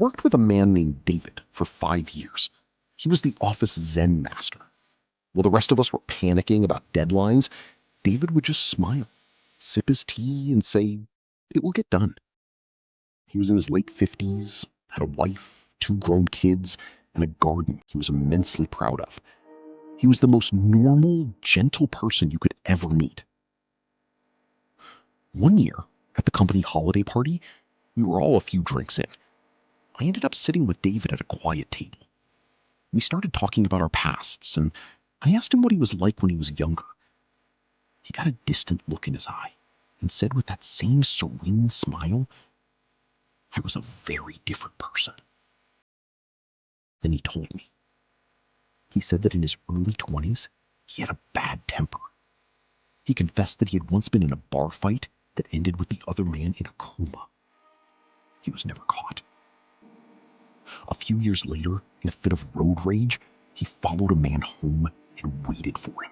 worked with a man named David for 5 years. He was the office Zen master. While the rest of us were panicking about deadlines, David would just smile, sip his tea, and say, "It will get done." He was in his late 50s, had a wife, 2 grown kids, and a garden he was immensely proud of. He was the most normal, gentle person you could ever meet. One year, at the company holiday party, we were all a few drinks in. I ended up sitting with David at a quiet table. We started talking about our pasts, and I asked him what he was like when he was younger. He got a distant look in his eye and said with that same serene smile, "I was a very different person." Then he told me. He said that in his early 20s, he had a bad temper. He confessed that he had once been in a bar fight that ended with the other man in a coma. He was never caught. A few years later, in a fit of road rage, he followed a man home and waited for him.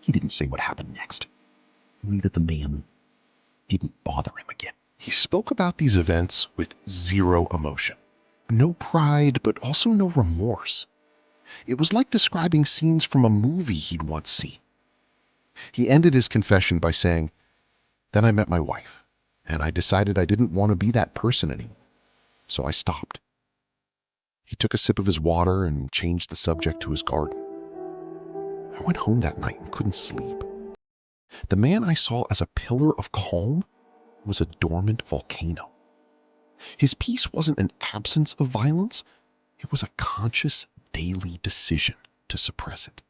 He didn't say what happened next, only that the man didn't bother him again. He spoke about these events with zero emotion. No pride, but also no remorse. It was like describing scenes from a movie he'd once seen. He ended his confession by saying, "Then I met my wife, and I decided I didn't want to be that person anymore. So I stopped." He took a sip of his water and changed the subject to his garden. I went home that night and couldn't sleep. The man I saw as a pillar of calm was a dormant volcano. His peace wasn't an absence of violence, it was a conscious daily decision to suppress it.